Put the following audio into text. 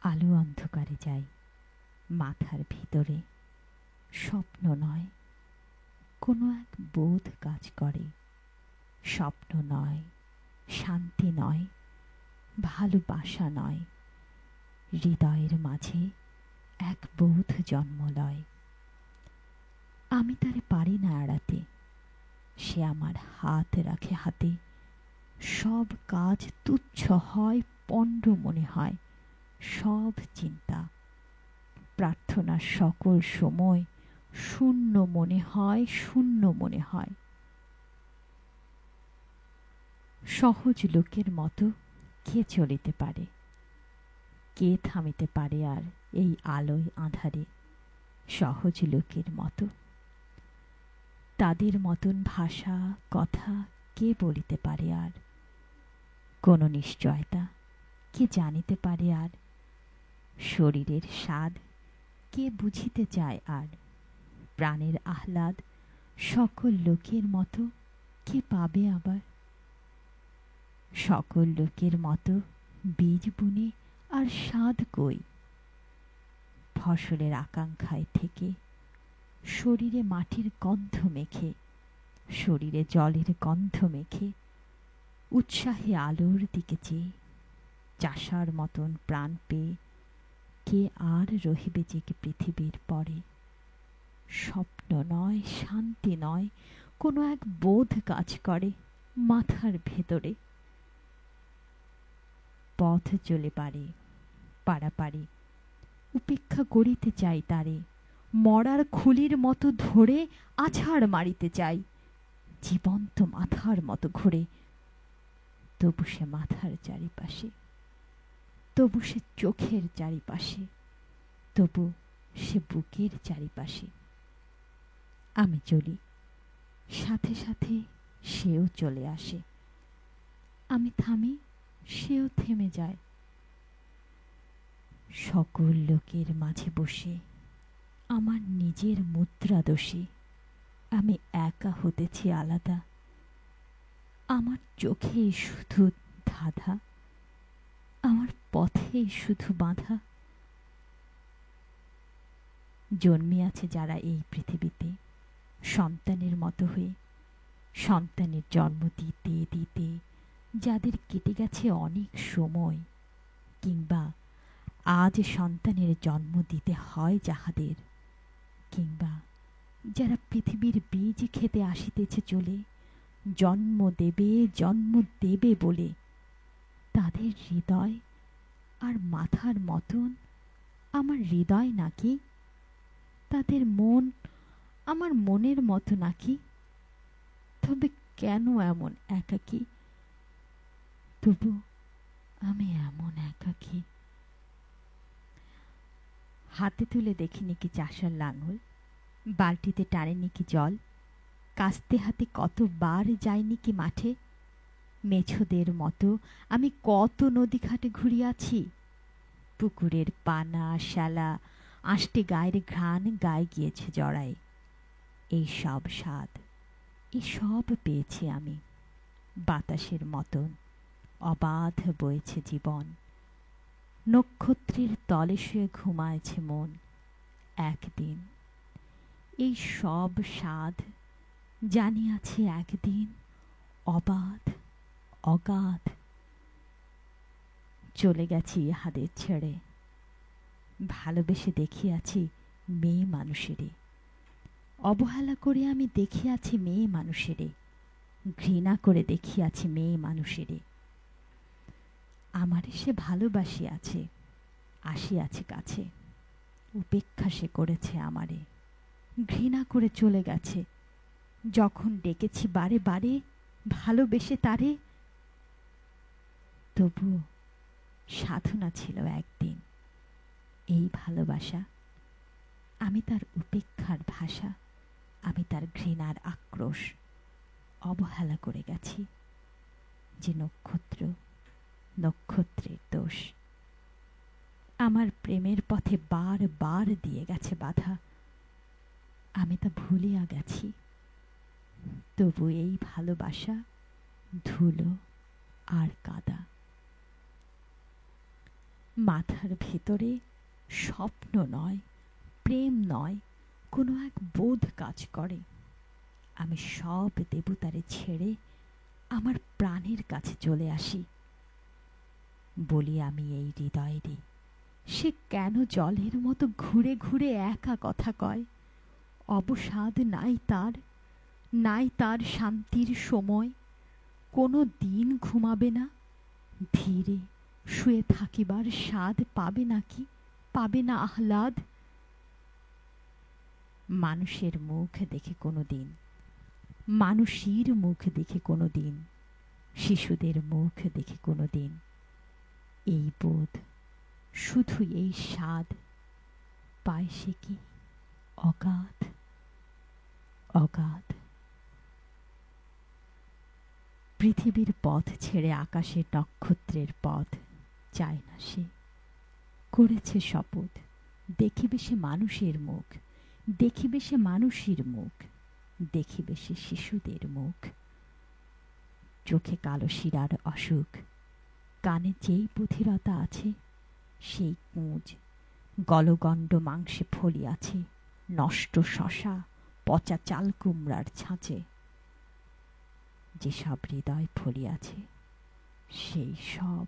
আলো অন্ধকারে যাই, মাথার ভিতরে স্বপ্ন নয়, কোনো এক বোধ কাজ করে। স্বপ্ন নয়, শান্তি নয়, ভালোবাসা নয়, হৃদয়ের মাঝে এক বোধ জন্ম লয়। আমি তারে পারি না এড়াতে, সে আমার হাত রাখে হাতে। সব কাজ তুচ্ছ হয়, পণ্ড মনে হয়। সব চিন্তা প্রার্থনার সকল সময় শূন্য মনে হয়, শূন্য মনে হয়। সহজ লোকের মতো কে চলিতে পারে, কে থামিতে পারে আর এই আলোয় আঁধারে? সহজ লোকের মতো, তাদের মতন ভাষা কথা কে বলিতে পারে আর? কোনো নিশ্চয়তা কে জানিতে পারে আর? শরীরের স্বাদ কে বুঝিতে চায় আর? প্রাণের আহ্লাদ সকল লোকের মতো কে পাবে আবার? সকল লোকের মতো বীজ বুনে আর স্বাদ কই? ফসলের আকাঙ্ক্ষায় থেকে শরীরে মাটির গন্ধ মেখে, শরীরে জলের গন্ধ মেখে, উৎসাহে আলোর দিকে চেয়ে চাষার মতন প্রাণ পেয়ে কে আর রহিবে জেগে পৃথিবীর পরে? স্বপ্ন নয়, শান্তি নয়, কোনো এক বোধ কাজ করে মাথার ভেতরে। পথ চলে পারে পারাপারে, উপেক্ষা করিতে চাই তারে। মরার খুলির মতো ধরে আছাড় মারিতে চাই, জীবন্ত মাথার মতো ঘুরে। তবু সে মাথার চারিপাশে, তবু সে চোখের চারিপাশে, তবু সে বুকের চারিপাশে। আমি চলি, সাথে সাথে সেও চলে আসে। আমি থামি, সেও থেমে যায়। সকল লোকের মাঝে বসে আমার নিজের মুদ্রা দোষে আমি একা হতেছি আলাদা। আমার চোখে শুধু ধাঁধা, আমার পথে শুধু বাঁধা। জন্মিয়াছে যারা এই পৃথিবীতে সন্তানের মতো হয়ে, সন্তানের জন্ম দিতে দিতে যাদের কেটে গেছে অনেক সময়, কিংবা আজ সন্তানের জন্ম দিতে হয় যাহাদের, কিংবা যারা পৃথিবীর বীজ খেতে আসিতেছে চলে, জন্ম দেবে জন্ম দেবে বলে, তাদের হৃদয় আর মাথার মতন আমার হৃদয় নাকি? তাদের মন আমার মনের মতো নাকি? তবে কেন এমন একাকী? তবু আমি এমন একাকী। হাতে তুলে দেখিনি কি চাষার লাঙল, বালতিতে টানেনি কি জল, কাস্তে হাতে কতবার যাইনি কি মাঠে? মেছোদের মতো আমি কত নদী ঘাটে ঘুরিয়াছি। পুকুরের পানা শ্যালা আষ্টে গায়ের ঘ্রাণ গায়ে গিয়েছে জড়াই। এই সব স্বাদ, এই সব পেয়েছি আমি। বাতাসের মতন অবাধ বইছে জীবন, নক্ষত্রের তলে শুয়ে ঘুমায়েছে মন। একদিন এই সব স্বাদ জানিয়াছি একদিন অবাধ অগাধ। চলে গেছি ইহাদের ছেড়ে, ভালোবেসে দেখিয়াছি মেয়ে মানুষেরে। অবহেলা করে আমি দেখিয়াছি মেয়ে মানুষেরে, ঘৃণা করে দেখিয়াছি মেয়ে মানুষেরে। আমারে সে ভালোবাসিয়াছে, আসিয়াছে কাছে, উপেক্ষা সে করেছে আমারে, ঘৃণা করে চলে গেছে। যখন ডেকেছি বারে বারে ভালোবেসে তারে, তবু সাধনা ছিল একদিন এই ভালোবাসা। আমি তার উপেক্ষার ভাষা, আমি তার ঘৃণার আক্রোশ অবহেলা করে গেছি। যে নক্ষত্র, নক্ষত্রের দোষ। আমার প্রেমের পথে বার বার দিয়ে গেছে বাধা, আমি তা ভুলিয়া গেছি। তবু এই ভালোবাসা ধুলো আর কাদা। মাথার ভেতরে স্বপ্ন নয়, প্রেম নয়, কোনো এক বোধ কাজ করে। আমি সব দেবতারে ছেড়ে আমার প্রাণের কাছে চলে আসি। বলি আমি এই হৃদয়েরই, সে কেন জলের মতো ঘুরে ঘুরে একা কথা কয়? অবসাদ নাই তার, নাই তার শান্তির সময়। কোনো দিন ঘুমাবে না, ধীরে শুয়ে থাকিবার স্বাদ পাবে নাকি, পাবে না আহ্লাদ? মানুষের মুখ দেখে কোনো দিন, মানুষের মুখ দেখে কোনো দিন, শিশুদের মুখ দেখে কোনো দিন এই বোধ, শুধু এই স্বাদ পায় সে কি অগাধ, অগাধ। পৃথিবীর পথ ছেড়ে আকাশের নক্ষত্রের পথ চায় না সে। করেছে শপথ, দেখিবে সে মানুষের মুখ, দেখিবে সে মানুষের মুখ, দেখিবে সে শিশুদের মুখ। চোখে কালো শিরার অসুখ, কানে যেই বধিরতা আছে, সেই কুঁজ গলগণ্ড মাংসে ফলিয়াছে, নষ্ট শশা পচা চাল কুমড়ার ছাঁচে। যেসব হৃদয় ফলিয়াছে, সেই সব